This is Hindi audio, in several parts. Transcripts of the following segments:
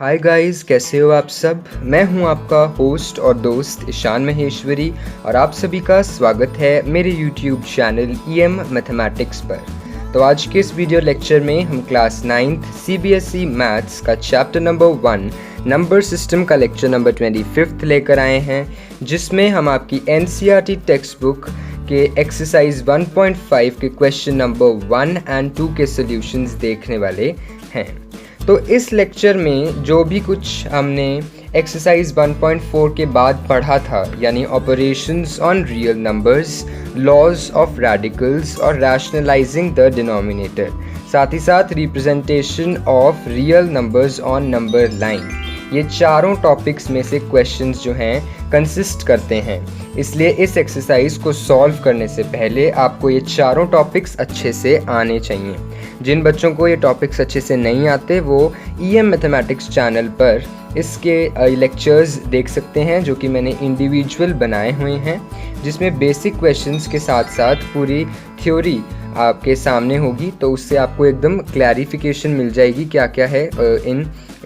हाय गाइस, कैसे हो आप सब। मैं हूं आपका होस्ट और दोस्त ईशान महेश्वरी और आप सभी का स्वागत है मेरे यूट्यूब चैनल EM मैथमेटिक्स पर। तो आज के इस वीडियो लेक्चर में हम क्लास 9th CBSE मैथ्स का चैप्टर नंबर 1 नंबर सिस्टम का लेक्चर नंबर 25 लेकर आए हैं, जिसमें हम आपकी NCERT टेक्स्ट बुक के एक्सरसाइज 1.5 के क्वेश्चन नंबर 1 and 2 के सॉल्यूशंस देखने वाले हैं। तो इस लेक्चर में जो भी कुछ हमने एक्सरसाइज 1.4 के बाद पढ़ा था, यानी operations on real numbers, laws of radicals और रैशनलाइजिंग द डिनोमिनेटर, साथ ही साथ representation of real numbers on number line, ये चारों टॉपिक्स में से क्वेश्चंस जो हैं कंसिस्ट करते हैं। इसलिए इस एक्सरसाइज को सॉल्व करने से पहले आपको ये चारों टॉपिक्स अच्छे से आने चाहिए। जिन बच्चों को ये टॉपिक्स अच्छे से नहीं आते वो EM मैथमेटिक्स चैनल पर इसके लेक्चर्स देख सकते हैं, जो कि मैंने इंडिविजुअल बनाए हुए हैं, जिसमें बेसिक क्वेश्चंस के साथ साथ पूरी थ्योरी आपके सामने होगी। तो उससे आपको एकदम क्लैरिफिकेशन मिल जाएगी क्या क्या है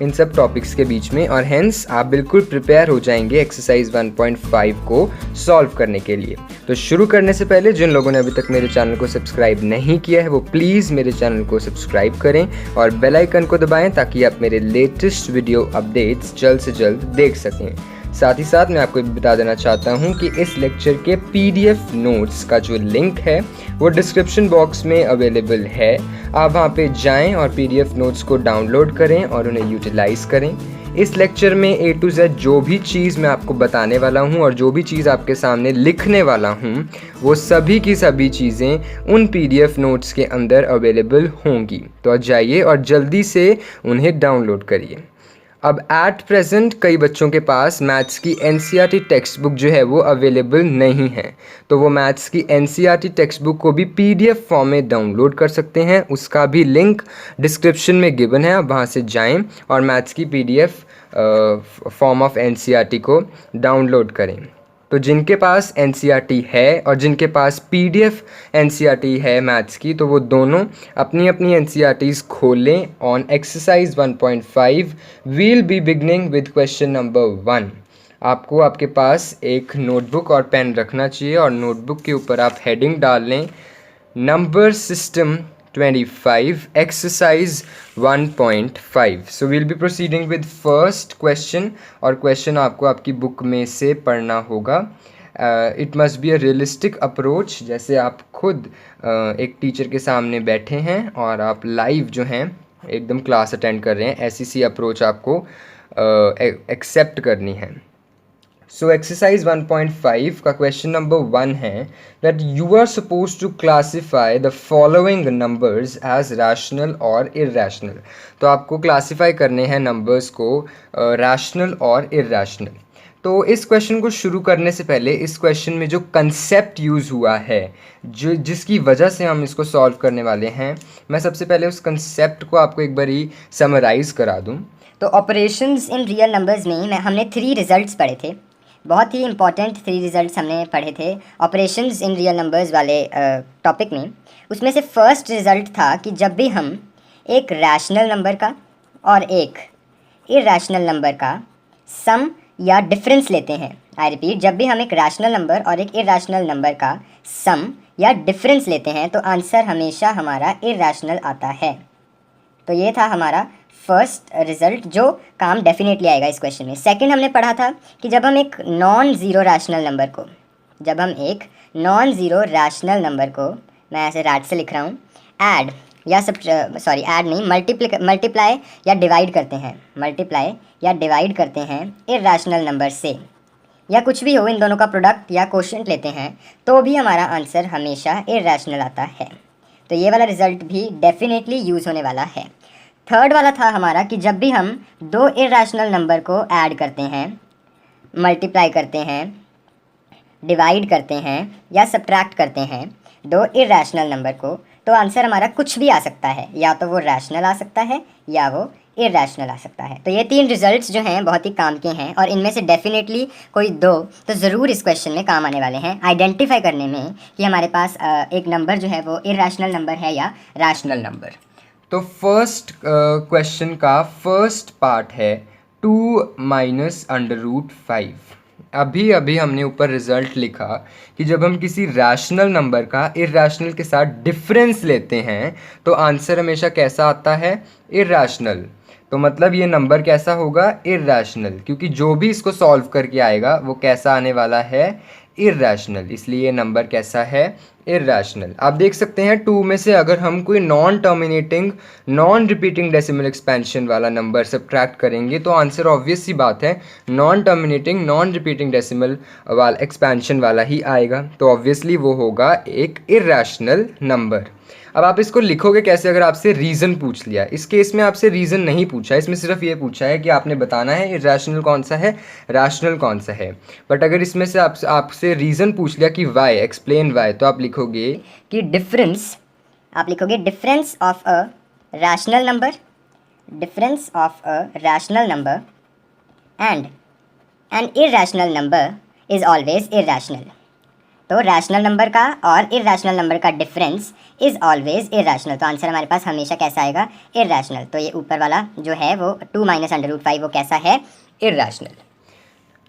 इन सब टॉपिक्स के बीच में, और हेंस आप बिल्कुल प्रिपेयर हो जाएंगे एक्सरसाइज 1.5 को सॉल्व करने के लिए। तो शुरू करने से पहले जिन लोगों ने अभी तक मेरे चैनल को सब्सक्राइब नहीं किया है वो प्लीज़ मेरे चैनल को सब्सक्राइब करें और बेल आइकन को दबाएं, ताकि आप मेरे लेटेस्ट वीडियो अपडेट्स जल्द से जल्द देख सकें। साथ ही साथ मैं आपको बता देना चाहता हूं कि इस लेक्चर के PDF नोट्स का जो लिंक है वो डिस्क्रिप्शन बॉक्स में अवेलेबल है। आप वहां पे जाएं और PDF नोट्स को डाउनलोड करें और उन्हें यूटिलाइज करें। इस लेक्चर में A to Z जो भी चीज़ मैं आपको बताने वाला हूं और जो भी चीज़ आपके सामने लिखने वाला हूं, वो सभी की सभी चीज़ें उन PDF नोट्स के अंदर अवेलेबल होंगी। तो जाइए और जल्दी से उन्हें डाउनलोड करिए। अब एट प्रेजेंट कई बच्चों के पास मैथ्स की NCERT टेक्स्ट बुक जो है वो अवेलेबल नहीं है, तो वो मैथ्स की NCERT टेक्स्ट बुक को भी PDF फॉर्म में डाउनलोड कर सकते हैं। उसका भी लिंक डिस्क्रिप्शन में गिवन है, आप वहाँ से जाएं और मैथ्स की PDF फॉर्म ऑफ NCERT को डाउनलोड करें। तो जिनके पास NCERT है और जिनके पास PDF NCERT है मैथ्स की, तो वो दोनों अपनी अपनी NCERTs खोल लें। On exercise 1.5 will be beginning with question number 1। आपको आपके पास एक नोटबुक और पेन रखना चाहिए और नोटबुक के ऊपर आप हेडिंग डाल लें number system 25 exercise 1.5। so we'll be proceeding with first question, और क्वेश्चन आपको आपकी बुक में से पढ़ना होगा। It must be a realistic approach, जैसे आप खुद एक टीचर के सामने बैठे हैं और आप लाइव जो हैं एकदम क्लास अटेंड कर रहे हैं, ऐसी सी अप्रोच आपको एक्सेप्ट करनी है। सो एक्सरसाइज 1.5 का क्वेश्चन नंबर 1 है that you are suppose to classify the following numbers as rational और इरैशनल। तो आपको क्लासीफाई करने हैं नंबर्स को रैशनल और इरैशनल। तो इस क्वेश्चन को शुरू करने से पहले इस क्वेश्चन में जो कंसेप्ट यूज़ हुआ है, जो जिसकी वजह से हम इसको सॉल्व करने वाले हैं, मैं सबसे पहले उस कंसेप्ट को आपको एक बारी समराइज़ करा दूँ। तो ऑपरेशंस इन रियल नंबर्स में हमने 3 रिजल्ट्स पढ़े थे, बहुत ही इंपॉर्टेंट 3 रिजल्ट्स हमने पढ़े थे ऑपरेशंस इन रियल नंबर्स वाले टॉपिक में। उसमें से फर्स्ट रिज़ल्ट था कि जब भी हम एक रैशनल नंबर का और एक इरैशनल नंबर का सम या डिफरेंस लेते हैं, आई रिपीट, जब भी हम एक रैशनल नंबर और एक इरैशनल नंबर का सम या डिफरेंस लेते हैं तो आंसर हमेशा हमारा इरैशनल आता है। तो ये था हमारा फर्स्ट रिज़ल्ट जो काम डेफिनेटली आएगा इस क्वेश्चन में। सेकंड हमने पढ़ा था कि जब हम एक नॉन ज़ीरो रैशनल नंबर को मैं ऐसे रैट से लिख रहा हूँ, ऐड या मल्टीप्लाई या डिवाइड करते हैं इरैशनल नंबर से, या कुछ भी हो, इन दोनों का प्रोडक्ट या कोशेंट लेते हैं, तो भी हमारा आंसर हमेशा इरैशनल आता है। तो ये वाला रिज़ल्ट भी डेफिनेटली यूज़ होने वाला है। थर्ड वाला था हमारा कि जब भी हम 2 इरैशनल नंबर को ऐड करते हैं, मल्टीप्लाई करते हैं, डिवाइड करते हैं या सब्ट्रैक्ट करते हैं 2 इरैशनल नंबर को, तो आंसर हमारा कुछ भी आ सकता है, या तो वो रैशनल आ सकता है या वो इरैशनल आ सकता है। तो ये 3 रिजल्ट्स जो हैं बहुत ही काम के हैं, और इनमें से डेफिनेटली कोई 2 तो ज़रूर इस क्वेश्चन में काम आने वाले हैं, आइडेंटिफाई करने में कि हमारे पास एक नंबर जो है वो इरैशनल नंबर है या रैशनल नंबर। तो फर्स्ट क्वेश्चन का फर्स्ट पार्ट है 2 माइनस अंडर रूट 5। अभी अभी हमने ऊपर रिजल्ट लिखा कि जब हम किसी रैशनल नंबर का इरैशनल के साथ डिफरेंस लेते हैं तो आंसर हमेशा कैसा आता है, इरैशनल। तो मतलब ये नंबर कैसा होगा, इरैशनल, क्योंकि जो भी इसको सॉल्व करके आएगा वो कैसा आने वाला है, इरैशनल। इसलिए ये नंबर कैसा है, इरैशनल। आप देख सकते हैं 2 में से अगर हम कोई non terminating non repeating decimal expansion वाला नंबर सब्ट्रैक्ट करेंगे तो आंसर ऑब्वियस सी बात है non terminating non repeating decimal वाला एक्सपेंशन वाला ही आएगा। तो ऑब्वियसली वो होगा एक इरैशनल नंबर। अब आप इसको लिखोगे कैसे अगर आपसे रीज़न पूछ लिया। इस केस में आपसे रीज़न नहीं पूछा, इसमें सिर्फ ये पूछा है कि आपने बताना है इरैशनल कौन सा है, रैशनल कौन सा है। बट अगर इसमें से आपसे रीज़न पूछ लिया कि वाई, एक्सप्लेन वाई, तो आप लिखोगे कि डिफरेंस, आप लिखोगे difference of a rational number, difference of a rational number and an irrational number is always irrational. तो रैशनल नंबर का और इरैशनल नंबर का डिफरेंस इज़ ऑलवेज इरैशनल। तो आंसर हमारे पास हमेशा कैसा आएगा, इरैशनल। तो ये ऊपर वाला जो है वो 2 माइनस अंडर रूट 5 वो कैसा है, irrational.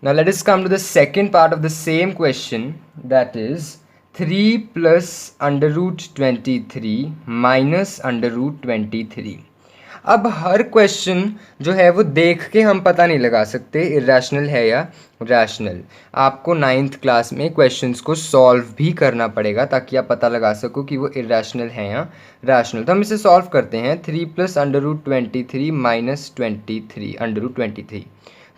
Now let us come to the second part of the same question, that is 3 plus under root 23 minus under root 23। अब हर क्वेश्चन जो है वो देख के हम पता नहीं लगा सकते इरैशनल है या रैशनल। आपको 9th क्लास में क्वेश्चंस को सॉल्व भी करना पड़ेगा ताकि आप पता लगा सको कि वो इरैशनल है या रैशनल। तो हम इसे सॉल्व करते हैं। 3 plus under root 23 minus 23 under root 23।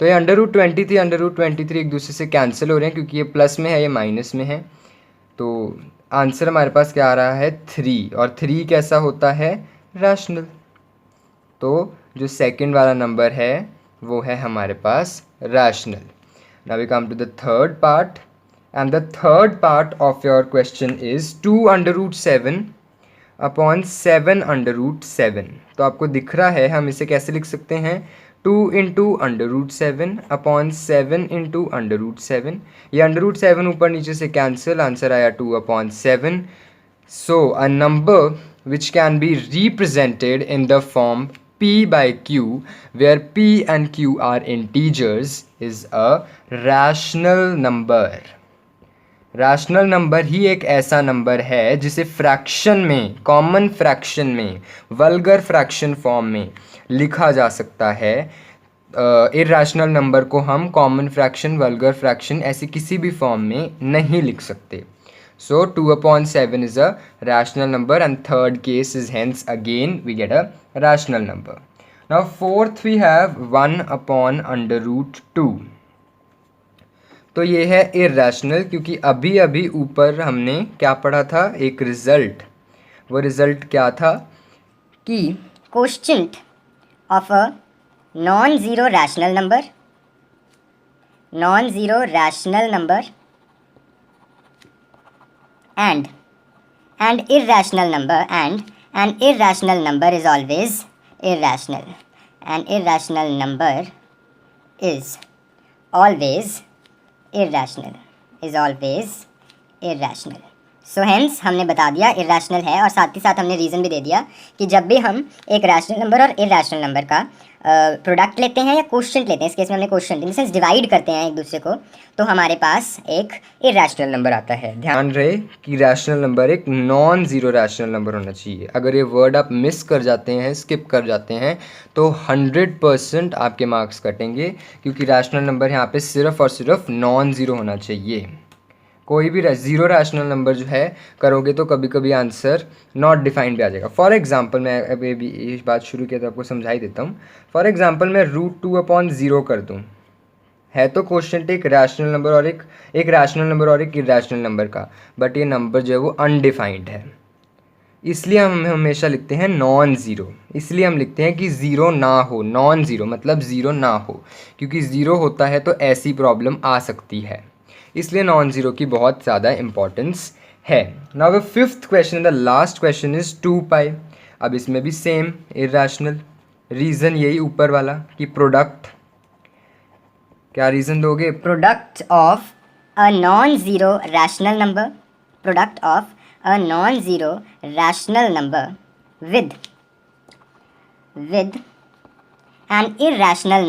तो ये अंडर रूट 23 अंडर रूट 23 एक दूसरे से कैंसिल हो रहे हैं क्योंकि ये प्लस में है, ये माइनस में है। तो आंसर हमारे पास क्या आ रहा है, 3। और 3 कैसा होता है, रैशनल। तो जो सेकंड वाला नंबर है वो है हमारे पास rational. Now we come to the third part and the third part of your question is 2 under root 7 upon 7 under root 7। तो आपको दिख रहा है हम इसे कैसे लिख सकते हैं, 2 into under root 7 upon 7 into under root 7। ये अंडर रूट 7 ऊपर नीचे से कैंसिल, आंसर आया 2 upon 7। So a number which can be represented in the form p by q where p and q are integers is a rational number। Rational number ही एक ऐसा नंबर है जिसे फ्रैक्शन में, कॉमन फ्रैक्शन में, वल्गर फ्रैक्शन फॉर्म में लिखा जा सकता है। इरैशनल नंबर को हम कॉमन फ्रैक्शन, वल्गर फ्रैक्शन ऐसे किसी भी फॉर्म में नहीं लिख सकते। सो 2 upon 7 is a rational number and third case is hence again we get a rational number. Now fourth we have 1 upon under root 2। तो ये है इरैशनल क्योंकि अभी अभी ऊपर हमने क्या पढ़ा था, एक रिजल्ट। वो रिजल्ट क्या था कि quotient of a non zero rational number, non zero rational number and irrational number, and an irrational number is always irrational. An irrational number is always irrational, is always irrational. So hence हमने बता दिया इरैशनल है और साथ ही साथ हमने रीज़न भी दे दिया कि जब भी हम एक रैशनल नंबर और इरैशनल नंबर का प्रोडक्ट लेते हैं या कोशेंट लेते हैं, इस केस में हमने quotient in the sense divide करते हैं एक दूसरे को, तो हमारे पास एक इरैशनल नंबर आता है। ध्यान रहे कि रैशनल नंबर एक नॉन ज़ीरो रैशनल नंबर होना चाहिए। अगर ये वर्ड आप मिस कर जाते हैं, स्किप कर जाते हैं तो 100% आपके मार्क्स कटेंगे क्योंकि रैशनल नंबर यहाँ पे सिर्फ और सिर्फ नॉन ज़ीरो होना चाहिए। कोई भी ज़ीरो रैशनल नंबर जो है करोगे तो कभी कभी आंसर नॉट डिफाइंड भी आ जाएगा। फॉर एग्जांपल मैं अभी ये बात शुरू किया तो आपको समझा ही देता हूँ। फॉर एग्जांपल मैं रूट 2 अपॉन 0 कर दूँ, है तो क्वेश्चन एक रैशनल नंबर और एक रैशनल नंबर और एक इरैशनल नंबर का, बट ये नंबर जो है वो अनडिफाइंड है, इसलिए हम हमेशा लिखते हैं नॉन ज़ीरो। इसलिए हम लिखते हैं कि ज़ीरो ना हो, नॉन ज़ीरो मतलब ज़ीरो ना हो, क्योंकि ज़ीरो होता है तो ऐसी प्रॉब्लम आ सकती है, इसलिए नॉन ज़ीरो की बहुत ज़्यादा इंपॉर्टेंस है। Now the fifth question, the last question is 2 पाई। अब इसमें भी सेम इरैशनल, रीज़न यही ऊपर वाला कि प्रोडक्ट, क्या रीज़न दोगे, product of a non zero rational number, product of a non zero rational number with with an irrational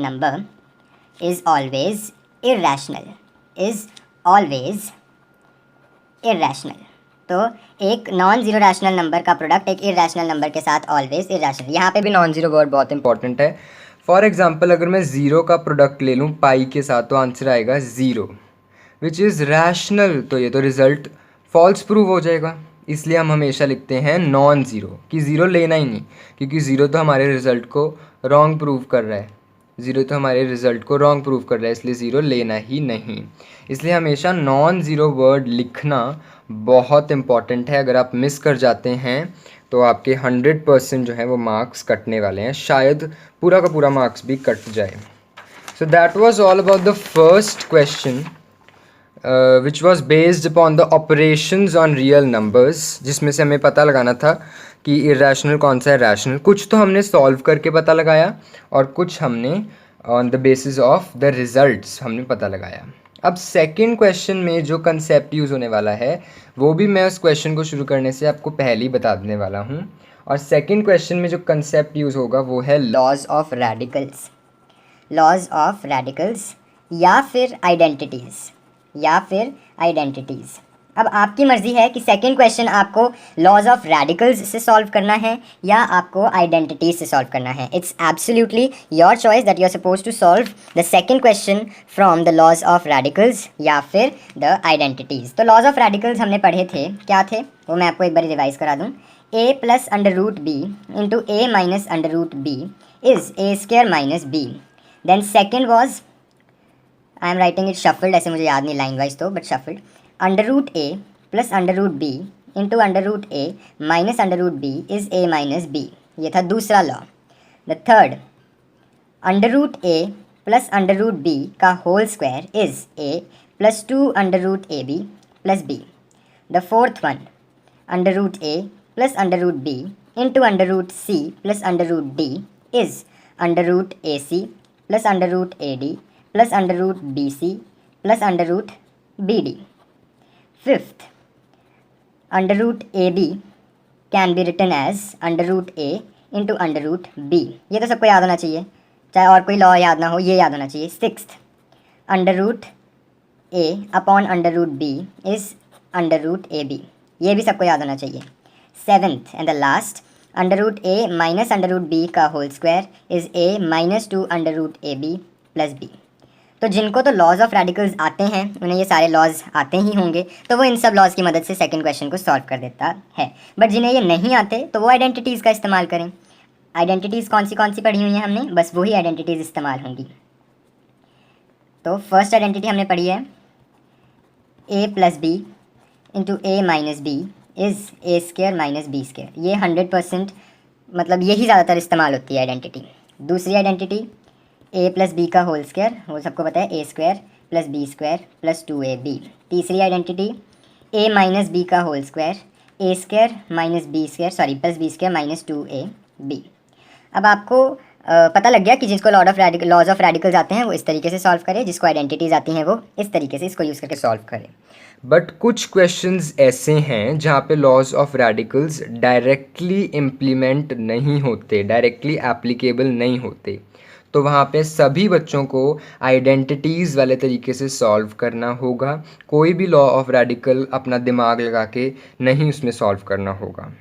number is always irrational. तो एक नॉन जीरो रैशनल नंबर का प्रोडक्ट एक इरेशनल नंबर के साथ ऑलवेज इरेशनल। यहाँ पे भी नॉन जीरो वर्ड बहुत इंपॉर्टेंट है। फॉर एग्जाम्पल अगर मैं ज़ीरो का प्रोडक्ट ले लूँ पाई के साथ तो आंसर आएगा ज़ीरो, विच इज़ रैशनल। तो ये तो रिज़ल्ट फॉल्स प्रूव हो जाएगा, इसलिए हम हमेशा लिखते हैं नॉन ज़ीरो कि ज़ीरो लेना ही नहीं, क्योंकि ज़ीरो तो हमारे रिज़ल्ट को रॉन्ग प्रूव कर रहा है। इसलिए ज़ीरो लेना ही नहीं। इसलिए हमेशा नॉन ज़ीरो वर्ड लिखना बहुत इम्पॉर्टेंट है। अगर आप मिस कर जाते हैं तो आपके 100% जो है वो मार्क्स कटने वाले हैं, शायद पूरा का पूरा मार्क्स भी कट जाए। So that was all about the first question which was based upon the operations on real numbers, जिसमें से हमें पता लगाना था कि इरेशनल कौन सा है, रैशनल। कुछ तो हमने सॉल्व करके पता लगाया और कुछ हमने on the basis of the results हमने पता लगाया। अब सेकंड क्वेश्चन में जो कंसेप्ट यूज़ होने वाला है वो भी मैं उस क्वेश्चन को शुरू करने से आपको पहले ही बता देने वाला हूँ। और सेकंड क्वेश्चन में जो कंसेप्ट यूज़ होगा वो है लॉज ऑफ रेडिकल्स या फिर आइडेंटिटीज़। अब आपकी मर्ज़ी है कि सेकंड क्वेश्चन आपको लॉज ऑफ रेडिकल्स से सॉल्व करना है या आपको आइडेंटिटीज़ से सॉल्व करना है। It's absolutely your choice that you are suppose to solve the second question from the laws of radicals या फिर द आइडेंटिटीज़। तो लॉज ऑफ रेडिकल्स हमने पढ़े थे, क्या थे वो मैं आपको एक बार रिवाइज़ करा दूँ। a plus under root B into A minus under root B is A square minus B. Then second was, I am writing it shuffled, ऐसे मुझे याद नहीं लाइन वाइज तो, but shuffled. Under root A plus under root B into under root A minus under root B is A minus B, ये था दूसरा law. The third, under root A plus under root B का whole square is A plus two under root A B plus B. The fourth one, under root A plus under root B into under root C plus under root D is under root A C plus under root A D plus under root B C plus under root B D. Fifth, under root A B can be written as under root A into under root B. ये तो सबको याद होना चाहिए, चाहे और कोई लॉ याद ना हो, ये याद होना चाहिए। Sixth, under root A upon under root B is under root A B, ये भी सबको याद होना चाहिए। Seventh and the last, under root A minus under root B का whole square is A minus two under root A B plus B. तो जिनको तो लॉज ऑफ रेडिकल्स आते हैं उन्हें ये सारे लॉज आते ही होंगे, तो वो इन सब लॉज की मदद से सेकंड क्वेश्चन को सॉल्व कर देता है। बट जिन्हें ये नहीं आते तो वो आइडेंटिटीज़ का इस्तेमाल करें। आइडेंटिटीज़ कौन सी पढ़ी हुई हैं हमने, बस वही आइडेंटिटीज़ इस्तेमाल होंगी। तो फर्स्ट आइडेंटिटी हमने पढ़ी है A plus B into A minus B is A square minus B square. ये 100% मतलब यही ज़्यादातर इस्तेमाल होती है आइडेंटिटी। दूसरी आइडेंटिटी ए प्लस बी का होल स्क्वायर, वो सबको पता है, A square plus B square plus 2ab। तीसरी आइडेंटिटी ए माइनस बी का whole square, A square minus B square sorry plus B square minus 2ab। अब आपको पता लग गया कि जिसको लॉज ऑफ रेडिकल्स आते हैं वो इस तरीके से सॉल्व करे, जिसको आइडेंटिटीज़ आती हैं वो इस तरीके से इसको यूज़ करके सॉल्व करे। बट कुछ क्वेश्चंस ऐसे हैं जहाँ पे laws of radicals directly implement नहीं होते, डायरेक्टली एप्लीकेबल नहीं होते, तो वहाँ पे सभी बच्चों को आइडेंटिटीज़ वाले तरीके से सॉल्व करना होगा। कोई भी लॉ ऑफ रेडिकल अपना दिमाग लगा के नहीं उसमें सॉल्व करना होगा।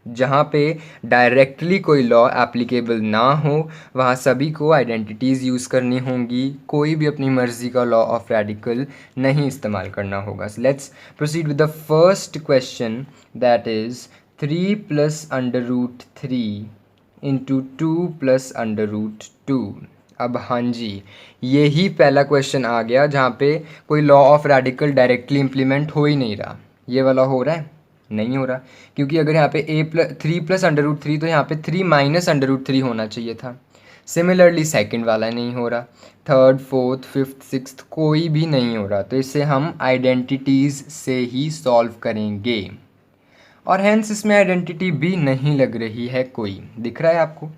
जहाँ पे डायरेक्टली कोई लॉ एप्लीकेबल ना हो वहाँ सभी को आइडेंटिटीज़ यूज़ करनी होंगी, कोई भी अपनी मर्ज़ी का लॉ ऑफ रेडिकल नहीं इस्तेमाल करना होगा। So let's proceed with the first question, that is 3 plus under root 3 into 2 plus under root 2। अब हाँ जी, यही पहला क्वेश्चन आ गया जहाँ पे कोई law of radical directly implement हो ही नहीं रहा। ये वाला हो रहा है? नहीं हो रहा, क्योंकि अगर यहाँ पे 3 प्लस अंडर रूट 3 तो यहाँ पे 3 माइनस अंडर रूट 3 होना चाहिए था। सिमिलरली सेकंड वाला नहीं हो रहा, थर्ड, फोर्थ, फिफ्थ, सिक्स्थ कोई भी नहीं हो रहा, तो इसे हम आइडेंटिटीज़ से ही सॉल्व करेंगे। और हैंस इसमें आइडेंटिटी भी नहीं लग रही है, कोई दिख रहा है आपको?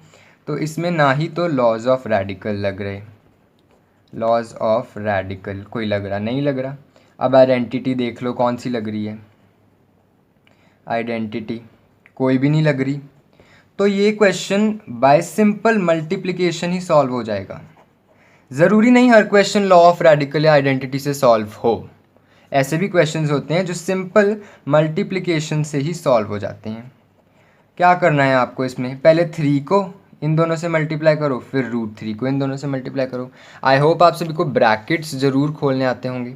तो इसमें ना ही तो लॉज ऑफ रेडिकल लग रहे, लॉज ऑफ रेडिकल कोई लग रहा नहीं लग रहा। अब आइडेंटिटी देख लो कौन सी लग रही है, आइडेंटिटी कोई भी नहीं लग रही। तो ये question by simple multiplication he solve हो जाएगा। ज़रूरी नहीं हर क्वेश्चन लॉ ऑफ रेडिकल या आइडेंटिटी से सॉल्व हो, ऐसे भी क्वेश्चंस होते हैं जो सिंपल मल्टीप्लिकेशन से ही सॉल्व हो जाते हैं। क्या करना है आपको इसमें, पहले 3 को इन दोनों से मल्टीप्लाई करो, फिर √3 को इन दोनों से मल्टीप्लाई करो। आई होप आप सभी को ब्रैकेट्स ज़रूर खोलने आते होंगे।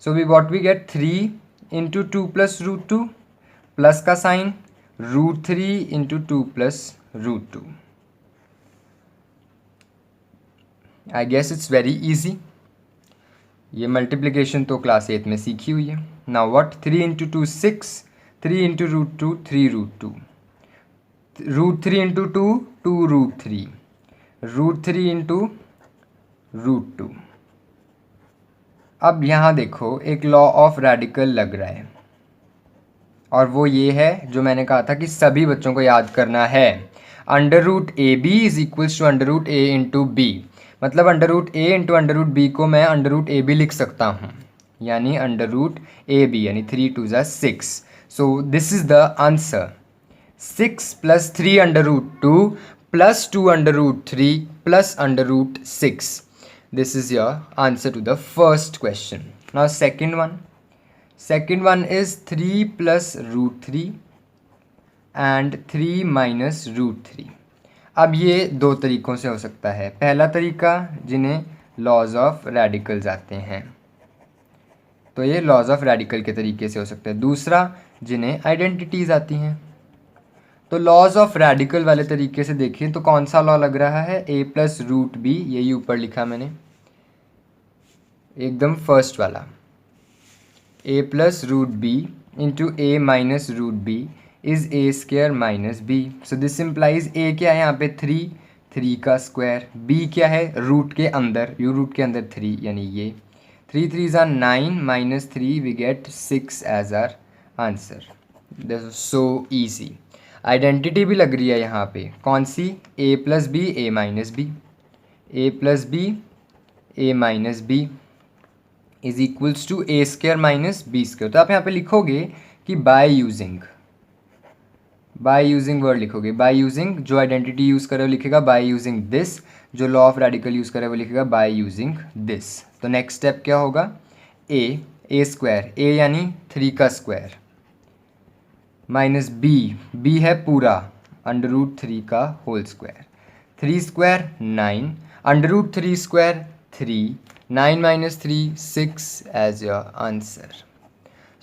So we what we get 3 into 2 plus √2 plus का sign √3 into 2 plus √2। I guess it's very easy. ये मल्टीप्लिकेशन तो क्लास 8 में सीखी हुई है। Now what, 3 into 2 6, 3 into √2 3 √2, √3 into 2 2 √3, √3 into √2। अब यहाँ देखो एक लॉ ऑफ रेडिकल लग रहा है, और वो ये है जो मैंने कहा था कि सभी बच्चों को याद करना है। √AB is equals to √A into B. मतलब √A इंटू √B को मैं √AB लिख सकता हूँ, यानी √AB, यानी 3 2 ज़ा 6। So this is the answer. 6 plus 3 √2 plus 2 √3 plus √6. This is your answer to the first question. Now second one. Second one is 3 plus √3 and 3 minus √3. अब ये दो तरीक़ों से हो सकता है। पहला तरीका जिन्हें लॉज ऑफ रेडिकल्स आते हैं, तो ये लॉज ऑफ रेडिकल के तरीके से हो सकता है। दूसरा जिन्हें आइडेंटिटीज़ आती हैं। तो लॉज ऑफ रेडिकल वाले तरीके से देखिए तो कौन सा लॉ लग रहा है, a प्लस √b, यही ऊपर लिखा मैंने एकदम फर्स्ट वाला, a plus √b into a minus √b is a² minus b। So this implies a क्या है यहाँ पे 3 का स्क्वायर, b क्या है रूट के अंदर, रूट के अंदर 3, यानी ये 3 3 ज़ा 9 minus 3 we get 6 as our answer. This is so easy. Identity भी लग रही है यहाँ पे, कौन सी, a plus B a minus B, a plus B a minus B is equals to a² minus b²। तो आप यहाँ पे लिखोगे कि बाय यूजिंग वर्ड लिखोगे, बाय यूजिंग, जो आइडेंटिटी यूज़ करे वो लिखेगा बाय यूजिंग दिस, जो लॉ ऑफ रेडिकल यूज़ करे वो लिखेगा बाय यूजिंग दिस। तो नेक्स्ट स्टेप क्या होगा, a² a यानी 3 का स्क्वायर माइनस b है पूरा √3 का whole square, 3 square 9, √3² 3, 9 minus 3 6 as your answer.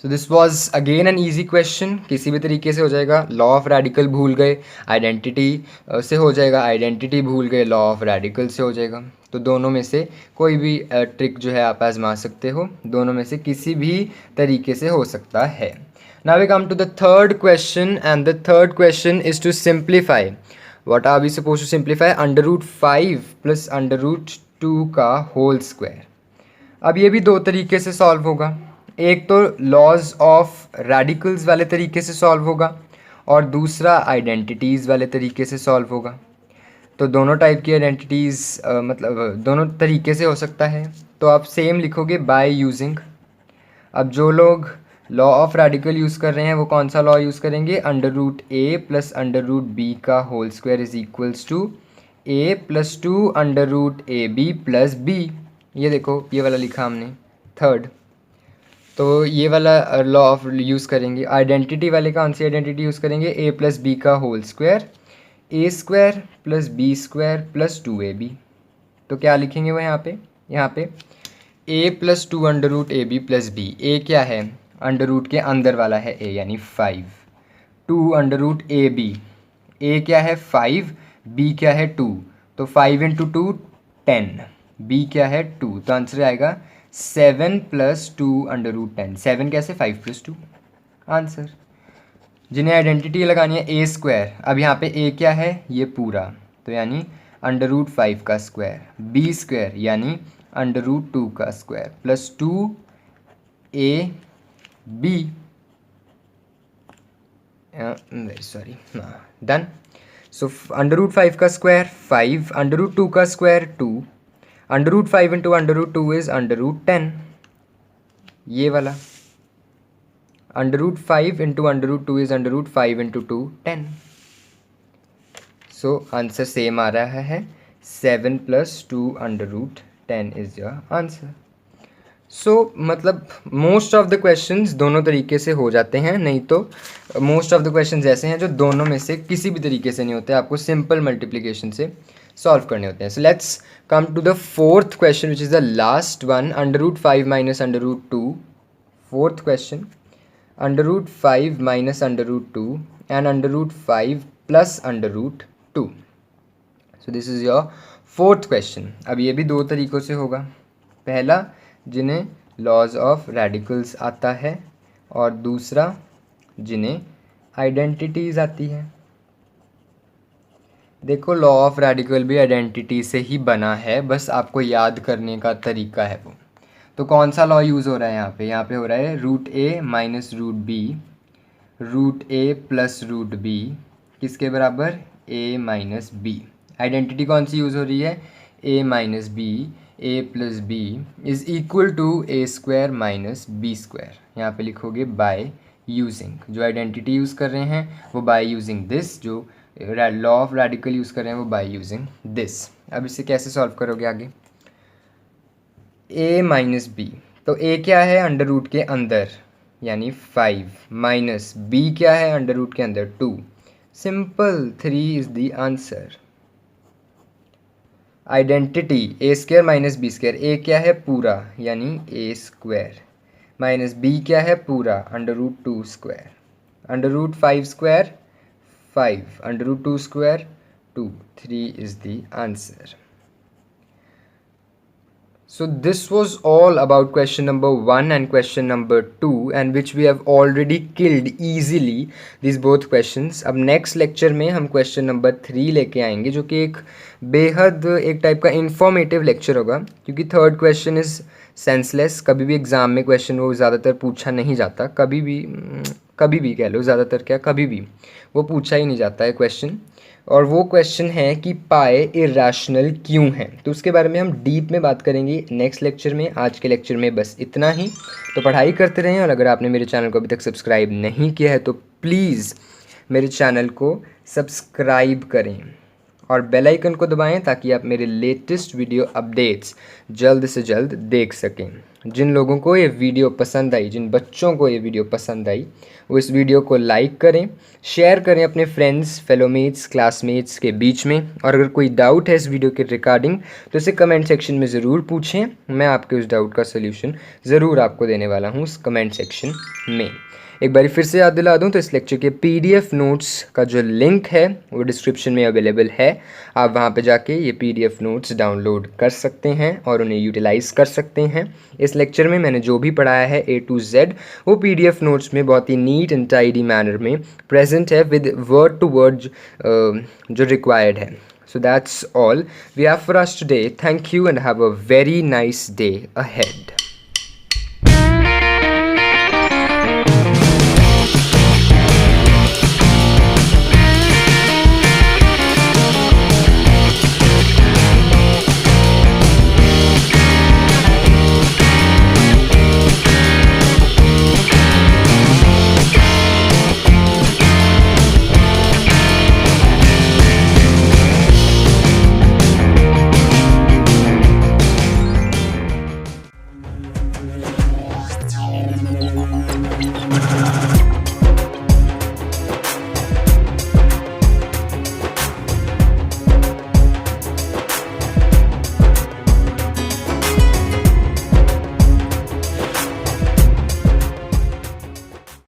So this was again an easy question. किसी भी तरीके से हो जाएगा। लॉ ऑफ रेडिकल भूल गए, आइडेंटिटी से हो जाएगा, आइडेंटिटी भूल गए, लॉ ऑफ रेडिकल से हो जाएगा। तो दोनों में से कोई भी ट्रिक जो है आप आजमा सकते हो, दोनों में से किसी भी तरीके से हो सकता है। Now we come to the third question, and the third question is to simplify. What are we supposed to simplify? √5 plus √2 का होल स्क्वायर। अब ये भी दो तरीके से सॉल्व होगा, एक तो लॉज ऑफ रेडिकल्स वाले तरीके से सॉल्व होगा और दूसरा आइडेंटिटीज़ वाले तरीके से सॉल्व होगा। तो दोनों टाइप की आइडेंटिटीज़ मतलब दोनों तरीके से हो सकता है। तो आप सेम लिखोगे बाय यूजिंग। अब जो लोग लॉ ऑफ रेडिकल यूज़ कर रहे हैं वो कौन सा लॉ यूज़ करेंगे, √a प्लस √b का whole square is equals to a plus 2 √ab plus b। ये देखो ये वाला लिखा हमने थर्ड, तो ये वाला लॉ ऑफ यूज़ करेंगे। आइडेंटिटी वाले का कौन सी आइडेंटिटी यूज़ करेंगे, a प्लस b का whole square, a² plus b² plus 2ab। तो क्या लिखेंगे वो यहाँ पे a plus 2 √ab plus b। a क्या है, √ के अंदर वाला है a यानी 5, 2 √ab, a क्या है 5, b क्या है 2, तो 5 इंटू 2 10, b क्या है 2, तो आंसर आएगा 7 प्लस 2 √10। 7 कैसे, 5 प्लस 2 आंसर। जिन्हें आइडेंटिटी लगानी है a², अब यहाँ पे a क्या है ये पूरा, तो यानी √5 का स्क्वायर, b² यानी √2 का square plus 2ab, sorry done. So √5 का स्क्वायर 5, √2 का स्क्वायर 2, √5 इंटू √2 इज √10, ये वाला √5 into √2 is √5 into 2 10। So answer same आ रहा है 7 + 2 √10 इज़ योर आंसर। सो मतलब मोस्ट ऑफ द क्वेश्चंस दोनों तरीके से हो जाते हैं, नहीं तो मोस्ट ऑफ द क्वेश्चंस ऐसे हैं जो दोनों में से किसी भी तरीके से नहीं होते, आपको सिंपल मल्टीप्लिकेशन से सॉल्व करने होते हैं। So let's come to the fourth question which is the last one, √5 - √2। Fourth question, √5 - √2 and √5 + √2। So this is your fourth question. अब ये भी दो तरीक़ों से होगा। पहला जिन्हें लॉज ऑफ रेडिकल्स आता है और दूसरा जिन्हें आइडेंटिटीज़ आती है। देखो लॉ ऑफ रेडिकल भी आइडेंटिटी से ही बना है, बस आपको याद करने का तरीका है वो। तो कौन सा लॉ यूज़ हो रहा है यहाँ पे? यहाँ पे हो रहा है √a - √b, √a + √b किसके बराबर? a - b। आइडेंटिटी कौन सी यूज़ हो रही है? a - b, a + b is equal to a² - b²। यहाँ पे लिखोगे बाय यूजिंग, जो आइडेंटिटी यूज़ कर रहे हैं वो बाय यूजिंग दिस, जो लॉ ऑफ रेडिकल यूज़ कर रहे हैं वो बाय यूजिंग दिस। अब इसे कैसे सॉल्व करोगे आगे? a - b, तो a क्या है? अंडर रूट के अंदर यानी 5, माइनस b क्या है? अंडर रूट के अंदर 2। Simple, 3 is the answer. Identity a² - b², a क्या है? पूरा यानी a² माइनस b क्या है? पूरा √2², √5² 5, √2² 2, 3 is the answer. So this was all about question number 1 and question number 2, and which we have already killed easily these both questions. अब next lecture में हम question number 3 लेके आएंगे, जो कि एक बेहद एक टाइप का informative lecture होगा, क्योंकि थर्ड question is senseless। कभी भी एग्ज़ाम में question वो ज़्यादातर पूछा नहीं जाता, कभी भी कह लो, ज़्यादातर क्या, कभी भी वो पूछा ही नहीं जाता है क्वेश्चन। और वो क्वेश्चन है कि पाई इरेशनल क्यों है, तो उसके बारे में हम डीप में बात करेंगे नेक्स्ट लेक्चर में। आज के लेक्चर में बस इतना ही। तो पढ़ाई करते रहें, और अगर आपने मेरे चैनल को अभी तक सब्सक्राइब नहीं किया है तो प्लीज़ मेरे चैनल को सब्सक्राइब करें और बेल आइकन को दबाएं, ताकि आप मेरे लेटेस्ट वीडियो अपडेट्स जल्द से जल्द देख सकें। जिन लोगों को ये वीडियो पसंद आई, जिन बच्चों को ये वीडियो पसंद आई, वो इस वीडियो को लाइक करें, शेयर करें अपने फ्रेंड्स, फेलोमेट्स, क्लासमेट्स के बीच में। और अगर कोई डाउट है इस वीडियो के रिगार्डिंग तो इसे कमेंट सेक्शन में ज़रूर पूछें, मैं आपके उस डाउट का सल्यूशन ज़रूर आपको देने वाला हूँ उस कमेंट सेक्शन में। एक बार फिर से याद दिला दूं तो इस लेक्चर के PDF नोट्स का जो लिंक है वो डिस्क्रिप्शन में अवेलेबल है। आप वहां पे जाके ये PDF नोट्स डाउनलोड कर सकते हैं और उन्हें यूटिलाइज़ कर सकते हैं। इस लेक्चर में मैंने जो भी पढ़ाया है A to Z वो PDF नोट्स में बहुत ही नीट एंड टाइडी मैनर में प्रेजेंट है, विद वर्ड टू वर्ड जो रिक्वायर्ड है। So that's all we have for us today. Thank you and have a very nice day ahead.